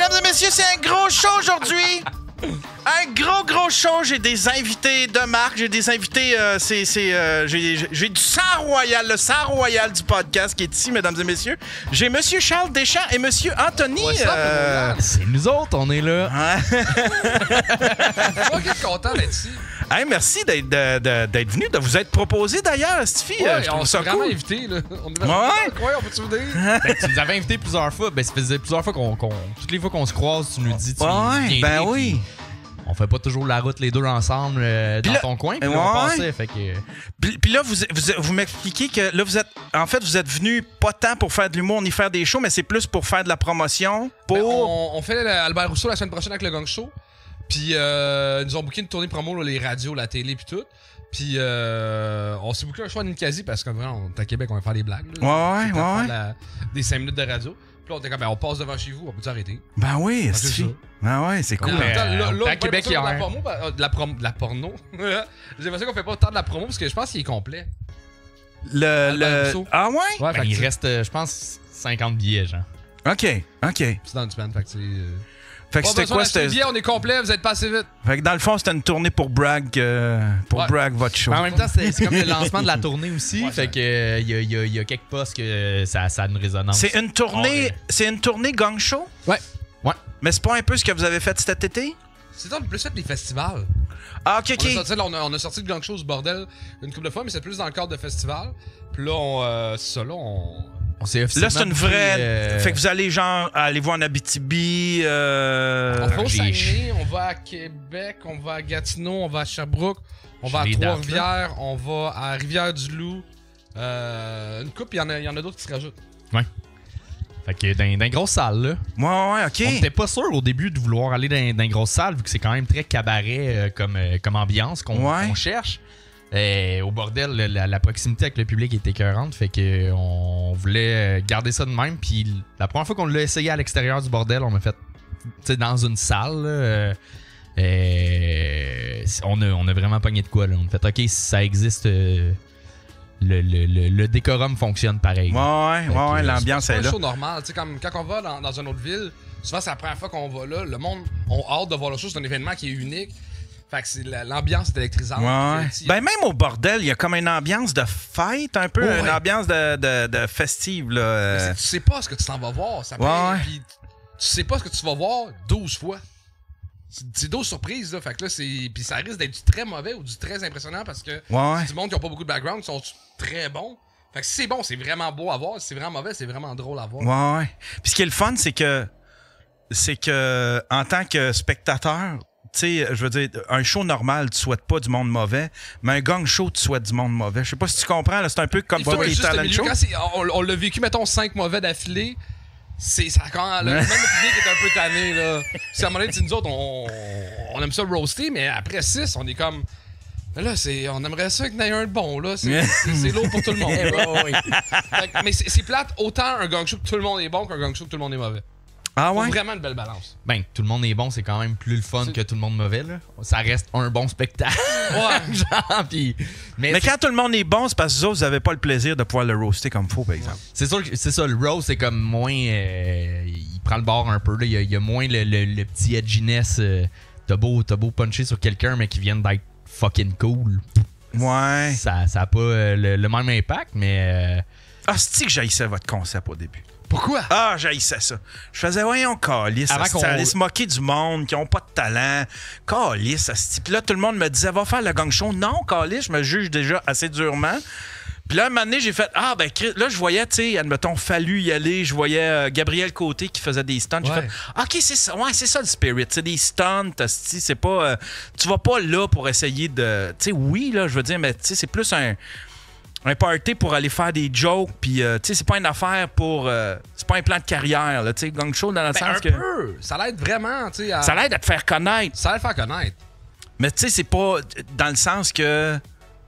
Mesdames et messieurs, c'est un gros show aujourd'hui. Un gros show. J'ai des invités de marque. J'ai des invités. J'ai du sang royal, le sang royal du podcast qui est ici, mesdames et messieurs. J'ai Monsieur Charles Deschamps et Monsieur Anthony. C'est nous autres, on est là. Je suis content d'être ici. Hey, merci d'être venu, de vous être proposé d'ailleurs, Stifi. Ouais, je on trouve s'est ça vraiment cool. invité, là. On est Ouais. on peut-tu vous dire? Ben, tu nous avais invité plusieurs fois. Ben, ça faisait plusieurs fois toutes les fois qu'on se croise, tu nous dis, tu Ouais, viendrais, ben oui. puis on fait pas toujours la route les deux ensemble dans là, ton coin, puis là, ouais. on passait, fait que... Puis là, vous m'expliquez que là, vous êtes venus pas tant pour faire de l'humour ni faire des shows, mais c'est plus pour faire de la promotion. Pour... Ben, on fait Albert Rousseau la semaine prochaine avec le Gang Show. Puis ils nous ont booké une tournée promo, là, les radios, la télé, puis tout. Puis on s'est booké un choix à Ninkasi parce que vraiment, on est à Québec, on va faire des blagues. Là. Ouais. Des 5 minutes de radio. Puis là, on était comme, ben, on passe devant chez vous, on peut s'arrêter. Ben oui, c'est Stifi. ça. Ben ouais, c'est cool. à Québec, il y a de la porno. J'ai l'impression qu'on fait pas autant de la promo parce que je pense qu'il est complet. Ah ouais? Ouais, Ben, il reste, je pense, 50 billets, genre. OK. C'est dans du semaine, fait que c'est... Fait que c'était quoi? C'était bien, on est complet, vous êtes pas assez vite. Fait que dans le fond, c'était une tournée pour brag votre show. En même temps, c'est comme le lancement de la tournée aussi, Ouais, fait que il y a quelques postes que ça a une résonance. C'est une tournée Gang Show? Ouais. Mais c'est pas un peu ce que vous avez fait cet été? C'est dans le plus fait des festivals. Ah, OK. On a sorti de Gang Show, ce bordel, une couple de fois, mais c'est plus dans le cadre de festival. Puis là, c'est ça, là, On s'est Là, officiellement c'est une vraie... Fait que vous allez genre aller voir en Abitibi... on va au j'ai- Saguenay, on va à Québec, on va à Gatineau, on va à Sherbrooke, on va à J'ai les dates, Trois-Rivières, on va à Rivière-du-Loup. Une couple, il y en a d'autres qui se rajoutent. Ouais. Fait que dans une grosse salle, là. Ouais, OK. On n'était pas sûr au début de vouloir aller dans une grosse salle, vu que c'est quand même très cabaret comme ambiance qu'on cherche. Au bordel, la proximité avec le public était écœurante, fait que on voulait garder ça de même. Puis la première fois qu'on l'a essayé à l'extérieur du bordel, on a fait dans une salle. On a vraiment pogné de quoi. Là. On a fait, OK, si ça existe, le décorum fonctionne pareil. Ouais, l'ambiance est C'est là. un show normal. Tu sais, comme quand on va dans une autre ville, souvent c'est la première fois qu'on va là. Le monde a hâte de voir le show. C'est un événement qui est unique. Fait que l'ambiance est électrisante. Ouais. Ben même au bordel, il y a comme une ambiance de fête un peu, une ambiance de festive. Là. Tu sais pas ce que tu t'en vas voir. Ça puis tu sais pas ce que tu vas voir 12 fois. C'est 12 surprises, là. Fait que là, puis ça risque d'être du très mauvais ou du très impressionnant parce que c'est du monde qui n'a pas beaucoup de background, qui sont très bons. Fait que si c'est bon, c'est vraiment beau à voir. Si c'est vraiment mauvais, c'est vraiment drôle à voir. Ouais. Puis ce qui est le fun, c'est que en tant que spectateur, tu sais, je veux dire, un show normal, tu souhaites pas du monde mauvais, mais un gang show, tu souhaites du monde mauvais. Je sais pas si tu comprends, là, c'est un peu comme Il faut les juste talent le milieu. shows. Quand on l'a vécu, mettons, 5 mauvais d'affilée. Ça quand même le public est un peu tanné là. Si à un moment donné, nous autres, on aime ça roaster, mais après 6, on est comme. Là, on aimerait ça qu'il y en ait un de bon, là. C'est lourd pour tout le monde. Là. Mais c'est plate, autant un gang show que tout le monde est bon qu'un gang show que tout le monde est mauvais. Ah Faut ouais? vraiment une belle balance. Ben, tout le monde est bon, c'est quand même plus le fun que tout le monde mauvais, là. Ça reste un bon spectacle. Ouais. Genre, pis, Mais quand tout le monde est bon, c'est parce que vous avez pas le plaisir de pouvoir le roaster comme faut, par exemple. C'est sûr que c'est ça, le roast, c'est comme moins. Il prend le bord un peu, là. Il y a moins le petit edginess. T'as beau puncher sur quelqu'un, mais qui vient d'être fucking cool. Ouais. Ça a pas le même impact, mais. Ah, c'est-tu que j'haïssais votre concept au début? Pourquoi? Ah, j'haïssais ça. Je faisais, voyons, calice, ça allait se moquer du monde, qui ont pas de talent. Calice, asti. Puis là, tout le monde me disait, va faire le gang show. Non, calice, je me juge déjà assez durement. Puis là, un moment donné, j'ai fait, là, je voyais, tu sais, admettons, Fallu y aller. Je voyais Gabriel Côté qui faisait des stunts. J'ai fait, OK, c'est ça. Ouais, c'est ça le spirit. C'est des stunts, asti. C'est pas. Tu vas pas là pour essayer de. Tu sais, oui, là, je veux dire, mais tu sais, c'est plus un party pour aller faire des jokes, puis tu sais, c'est pas une affaire pour... c'est pas un plan de carrière, là, tu sais, gang show dans le sens que... Peu. Ça l'aide vraiment, tu sais. Ça l'aide à te faire connaître. Ça l'aide à te faire connaître. Mais tu sais, c'est pas dans le sens que,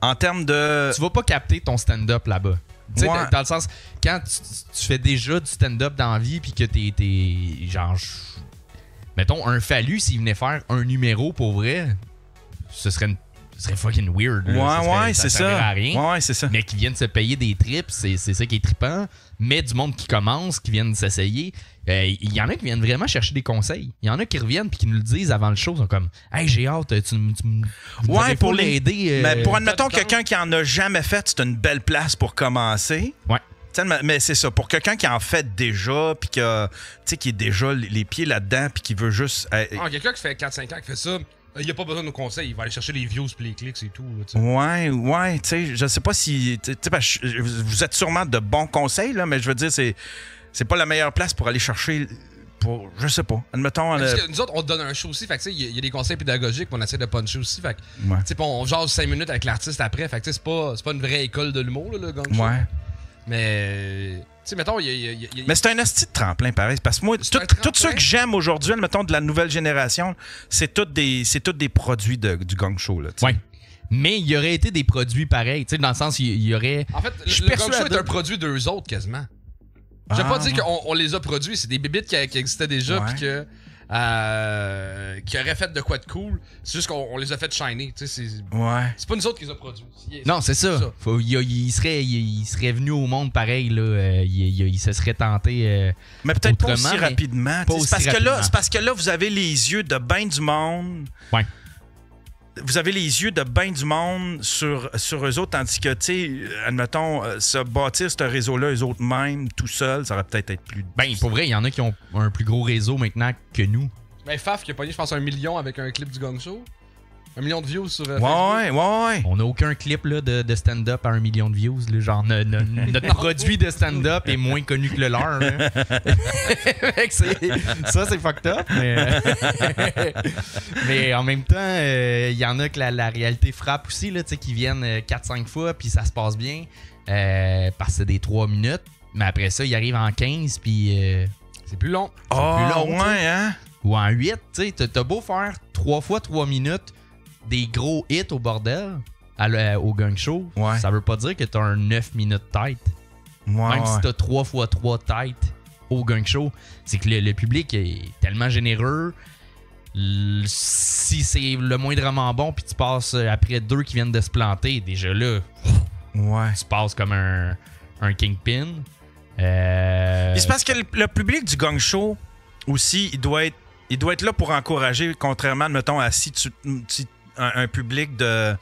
en termes de... Tu vas pas capter ton stand-up là-bas. Tu sais, dans le sens, quand tu fais déjà du stand-up dans la vie, puis que t'es genre... Mettons, un Fallu, s'il venait faire un numéro pour vrai, ce serait ce serait fucking weird. Ouais, ça c'est servirait ça. à rien. Ouais, c'est ça. Mais qui viennent se payer des trips, c'est ça qui est trippant. Mais du monde qui commence, qui viennent s'essayer, il y en a qui viennent vraiment chercher des conseils. Il y en a qui reviennent puis qui nous le disent avant le show. Ils sont comme « Hey, j'ai hâte, ouais, pour l'aider. Mais pour admettons quelqu'un qui en a jamais fait, c'est une belle place pour commencer. Ouais. Mais c'est ça, pour quelqu'un qui en fait déjà, puis qui est déjà les pieds là-dedans, puis qui veut juste... quelqu'un qui fait 4-5 ans qui fait ça, il a pas besoin de nos conseils, il va aller chercher les views puis les clics et tout. Là, ouais, tu sais, je sais pas si... vous êtes sûrement de bons conseils, là, mais je veux dire, c'est pas la meilleure place pour aller chercher... je sais pas. Admettons... Parce que nous autres, on te donne un show aussi, fait que il y a des conseils pédagogiques, on essaie de puncher aussi, fait que on jase 5 minutes avec l'artiste après, fait que c'est pas une vraie école de l'humour, là, le gang show. Ouais. Mais, tu sais, mettons, Mais c'est un asti de tremplin, pareil. Parce que moi, tout ceux que j'aime aujourd'hui, mettons, de la nouvelle génération, c'est tous des produits du gang show, là. Ouais. Mais il y aurait été des produits pareils, tu sais, dans le sens, il y aurait... En fait, le gang show est un produit d'eux autres, quasiment. Je vais pas dire qu'on les a produits, c'est des bébites qui existaient déjà, puis que... qui auraient fait de quoi de cool. C'est juste qu'on les a fait shiner. C'est pas nous autres qui les a produits. Non, c'est ça. Il serait venu au monde pareil. Là, il se serait tenté. Mais peut-être pas aussi rapidement. C'est parce que là, vous avez les yeux de ben du monde. Ouais. Vous avez les yeux de ben du monde sur eux autres, tandis que, tu sais, admettons, se bâtir ce réseau-là, eux autres mêmes, tout seuls, ça aurait peut-être été plus... Ben, pour vrai, il y en a qui ont un plus gros réseau maintenant que nous. Ben, Faf qui a pogné, je pense, 1 million avec un clip du Gang Show. 1 million de views sur Facebook. Ouais. On n'a aucun clip là, de stand-up à 1 million de views. Là. Genre, notre produit de stand-up est moins connu que le leur. Ça, c'est fucked up. Mais en même temps, il y en a que la réalité frappe aussi, là, qui viennent 4-5 fois, puis ça se passe bien. Parce que c'est des 3 minutes. Mais après ça, ils arrivent en 15, puis... c'est plus long. C'est plus long, ouais, hein? Ou en 8, tu sais. T'as beau faire 3 fois 3 minutes... des gros hits au bordel au gang show, ça veut pas dire que t'as un 9 minutes tête. Même si t'as 3 x 3 têtes au gang show, c'est que le public est tellement généreux. Si c'est le moindrement bon, puis tu passes après 2 qui viennent de se planter, déjà là, tu passes comme un kingpin. C'est parce que le public du gang show aussi, il doit être là pour encourager, contrairement, mettons, à si un public de, tu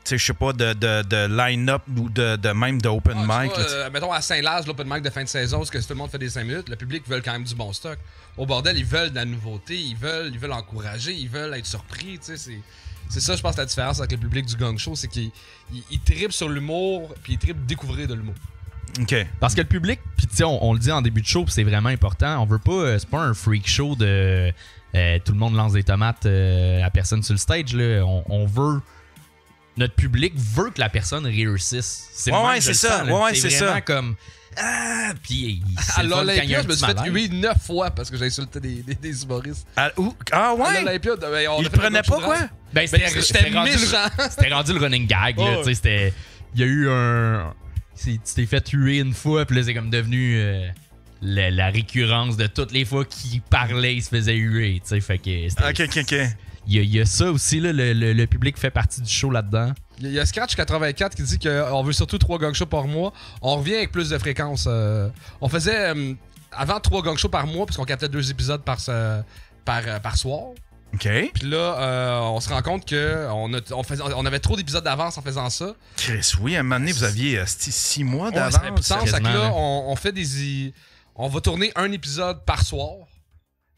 sais, je sais pas, de line-up ou de même de open mic. Mettons à Saint-Laz, l'open mic de fin de saison, parce que tout le monde fait des 5 minutes, le public veut quand même du bon stock. Au bordel, ils veulent de la nouveauté, ils veulent encourager, ils veulent être surpris, tu sais, c'est ça, je pense, la différence avec le public du gang show, c'est qu'ils trippent sur l'humour, puis ils trippent découvrir de l'humour. OK. Parce que le public, puis tu sais, on le dit en début de show, puis c'est vraiment important, on veut pas, c'est pas un freak show de... tout le monde lance des tomates à personne sur le stage. Là. On veut... Notre public veut que la personne réussisse. C'est c'est ça. C'est vraiment ça. Comme... Puis à l'Olympia, je me suis fait huer 9 fois parce que j'ai insulté des humoristes. À l'Olympia, il prenait pas quoi? Ben, c'était méchant. C'était rendu le running gag. Là, il y a eu un... Tu t'es fait huer une fois, puis là, c'est comme devenu... la récurrence de toutes les fois qu'il parlait, il se faisait huer, tu sais, fait que... OK. Il y a ça aussi, là, le public fait partie du show là-dedans. Il y a Scratch84 qui dit qu'on veut surtout 3 gang shows par mois. On revient avec plus de fréquence. On faisait avant 3 gang shows par mois, parce qu'on captait 2 épisodes par soir. OK. Puis là, on se rend compte qu'on avait trop d'épisodes d'avance en faisant ça. Chris, oui, à un moment donné, vous aviez 6 mois d'avance. Ça fait plus de sens. Là, on fait on va tourner un épisode par soir.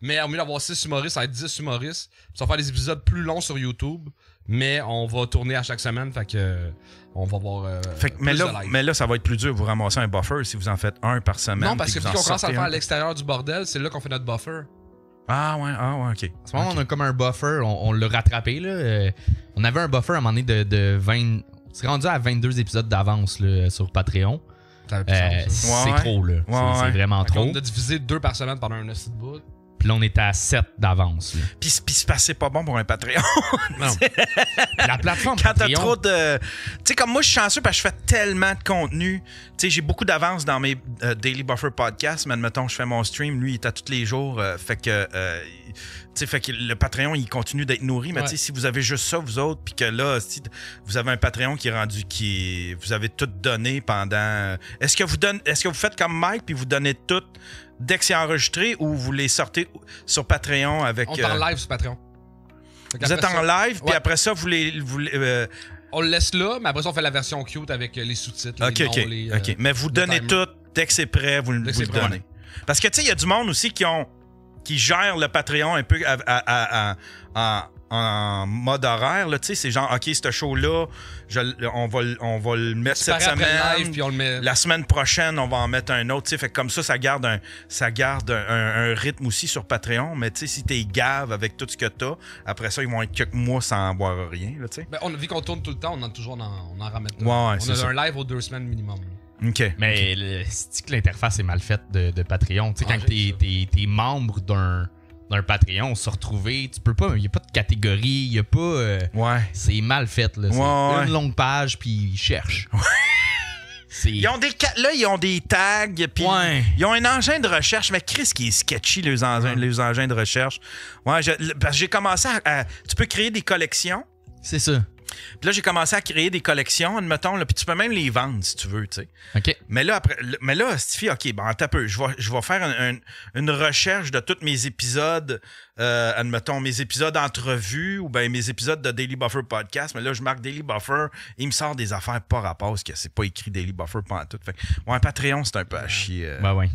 Mais au lieu d'avoir 6 humoristes, ça va être 10 humoristes. Puis on va faire des épisodes plus longs sur YouTube. Mais on va tourner à chaque semaine. Fait que on va avoir. Mais là, ça va être plus dur. Vous ramassez un buffer si vous en faites un par semaine. Non, parce que vu qu'on commence à le faire à l'extérieur du bordel, c'est là qu'on fait notre buffer. Ah ouais, OK. En ce moment, on a comme un buffer. On l'a rattrapé. Là. On avait un buffer à un moment donné de 20. C'est rendu à 22 épisodes d'avance là, sur Patreon. C'est trop, là. C'est vraiment trop. On a divisé 2 par semaine pendant un petit bout. Puis là, on était à 7 d'avance. Puis c'est pas bon pour un Patreon. Non. La plateforme quand Patreon... t'as trop de... Tu sais, comme moi, je suis chanceux parce que je fais tellement de contenu. Tu sais, j'ai beaucoup d'avance dans mes Daily Buffer podcasts. Mais admettons, je fais mon stream. Lui, il est à tous les jours. Fait que le Patreon, il continue d'être nourri. Mais tu sais, si vous avez juste ça, vous autres, puis que là, si vous avez un Patreon qui est rendu... Vous avez tout donné pendant... Est-ce que vous faites comme Mike, puis vous donnez tout dès que c'est enregistré, ou vous les sortez sur Patreon avec... On est en live sur Patreon. Vous êtes en live, puis après ça, vous les on le laisse là, mais après ça, on fait la version cute avec les sous-titres. OK. Mais vous donnez tout, dès que c'est prêt, vous le donnez. Parce que, tu sais, il y a du monde aussi qui gère le Patreon un peu en mode horaire. Tu sais, c'est genre, OK, ce show-là, on va le mettre cette semaine. Live, puis on le met... La semaine prochaine, on va en mettre un autre. Fait que comme ça garde un rythme aussi sur Patreon. Mais tu sais, si t'es gave avec tout ce que t'as, après ça, ils vont être quelques mois sans boire rien. Là, vu qu'on tourne tout le temps, on en ramène. Ouais, on a un live aux 2 semaines minimum. OK. Mais c'est que l'interface est mal faite de Patreon. Tu sais, quand t'es membre d'un Patreon, se retrouver, tu peux pas, il n'y a pas de catégorie, il n'y a pas... c'est mal fait, là. C'est une longue page, puis ils cherchent. Ils ont des tags, puis ils ont un engin de recherche, mais Chris qui est sketchy, les engins de recherche. Parce que j'ai commencé à... Tu peux créer des collections. C'est ça. Puis là, j'ai commencé à créer des collections, admettons, puis tu peux même les vendre si tu veux, tu sais. OK. Mais là, Stifi, OK, bon, attends un peu. Je vais faire une recherche de tous mes épisodes, admettons, mes épisodes entrevues ou bien mes épisodes de Daily Buffer podcast. Mais là, je marque Daily Buffer, il me sort des affaires pas rapport parce que c'est pas écrit Daily Buffer pendant tout. Fait un Patreon, c'est un peu à chier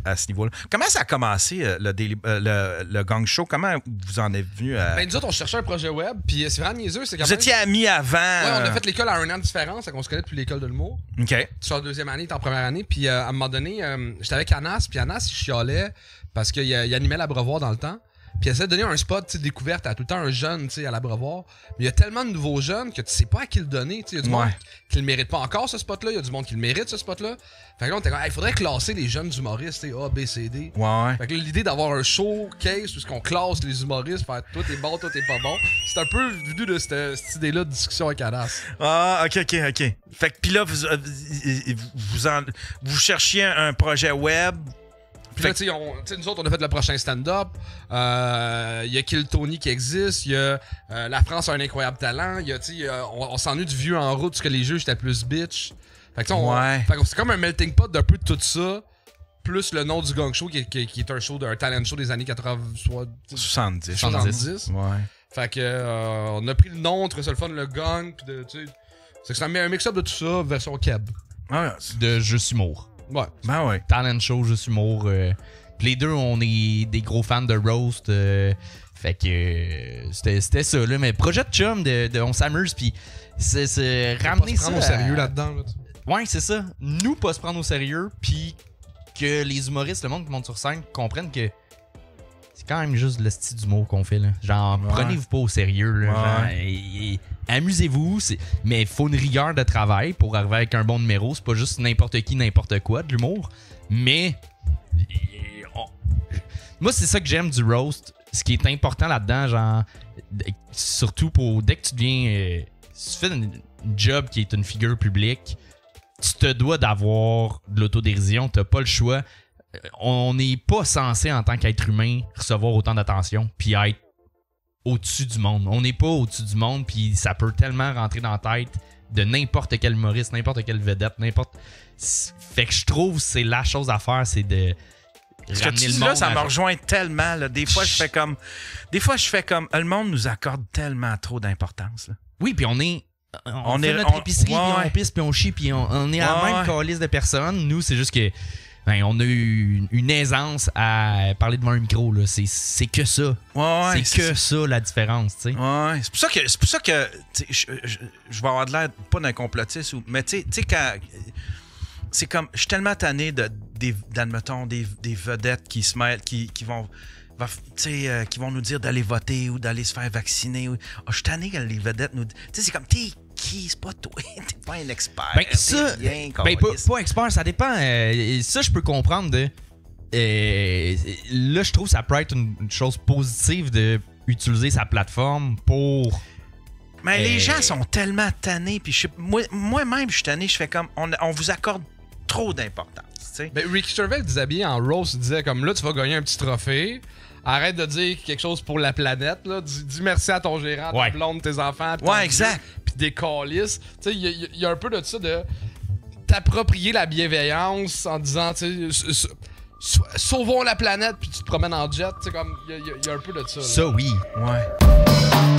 à ce niveau-là. Comment ça a commencé, le Gang Show? Comment vous en êtes venu à... Nous autres, on cherchait un projet web, puis c'est vraiment niaiseux. Vous étiez amis avant... Ouais, on a fait l'école à un an de différence, on se connaît depuis l'école de l'humour. OK. Tu sors en deuxième année, t'es en première année, puis à un moment donné, j'étais avec Anas, puis Anas, il chialait parce qu'il animait l'Abreuvoir dans le temps. Puis il essaie de donner un spot découverte à tout le temps un jeune à l'Abreuvoir. Mais il y a tellement de nouveaux jeunes que tu sais pas à qui le donner. Il y a du monde qui le mérite pas encore, ce spot-là. Il y a du monde qui le mérite, ce spot-là. Fait que là, on était comme, il faudrait classer les jeunes humoristes, A, B, C, D. Fait que là, l'idée d'avoir un showcase où on classe les humoristes, faire toi t'es bon, toi t'es pas bon, c'est un peu venu de cette idée-là de discussion avec Anas. Ah, OK. Fait que puis là, vous cherchiez un projet web. Puis là, nous autres, on a fait le prochain stand-up. Il y a Kill Tony qui existe. Il y a La France a un incroyable talent. On s'ennuie du vieux en route parce que les juges étaient plus bitch. Fait que c'est comme un melting pot d'un peu de tout ça. Plus le nom du Gang Show qui est un talent show des années 70. Ouais. Fait que on a pris le nom, on trouvait ça le fun, le gang. Puis c'est un mix-up de tout ça, version keb. De juste humour. Ouais. Talent show, juste humour. Les deux, on est des gros fans de roast. Fait que c'était ça, là. Mais projet de chum, on s'amuse, puis c'est ramener ça. Pas se prendre au sérieux là-dedans. Là. Ouais, c'est ça. Nous, pas se prendre au sérieux, puis que les humoristes, le monde qui monte sur scène, comprennent que c'est quand même juste le style d'humour qu'on fait, là. Genre, prenez-vous pas au sérieux, là. Amusez-vous, mais il faut une rigueur de travail pour arriver avec un bon numéro. C'est pas juste n'importe qui, n'importe quoi de l'humour. Mais moi, c'est ça que j'aime du roast. Ce qui est important là-dedans, genre, surtout dès que tu deviens... si tu fais une job qui est une figure publique, tu te dois d'avoir de l'autodérision. T'as pas le choix. On n'est pas censé, en tant qu'être humain, recevoir autant d'attention puis être au-dessus du monde. On n'est pas au-dessus du monde, puis ça peut tellement rentrer dans la tête de n'importe quel humoriste, n'importe quelle vedette, Fait que je trouve que c'est la chose à faire, c'est de ramener le monde. Ça me rejoint tellement. Là. Des fois, je fais comme... Le monde nous accorde tellement trop d'importance. Là. Oui, puis on fait notre épicerie, puis on pisse, puis on chie, puis on est à la même calice de personnes. Nous, c'est juste que on a eu une aisance à parler devant un micro. Là. C'est que ça. C'est ça la différence. T'sais. Ouais. C'est pour ça que je vais avoir de l'air pas d'un complotiste. Mais tu sais, quand... C'est comme... Je suis tellement tanné d'admettons, des vedettes qui se mêlent, qui vont nous dire d'aller voter ou d'aller se faire vacciner. Je suis tanné que les vedettes nous... Tu sais, c'est comme... T'es qui? C'est pas toi. T'es pas un expert. Pas expert, ça dépend. Ça, je peux comprendre de... là, je trouve que ça peut être une chose positive d'utiliser sa plateforme pour... Mais les gens sont tellement tannés, puis moi-même, je suis tanné, je fais comme, on vous accorde trop d'importance. Ben, Ricky Gervais disait bien en roast, il disait comme là, tu vas gagner un petit trophée. Arrête de dire quelque chose pour la planète. Là. Dis merci à ton gérant, ta blonde, tes enfants. Ouais, exact. Puis des calices. Tu sais, il y a un peu de ça de t'approprier la bienveillance en disant, tu sais, sauvons la planète, puis tu te promènes en jet. Tu sais, comme, il y a un peu de ça. Là. Ça, oui. Ouais.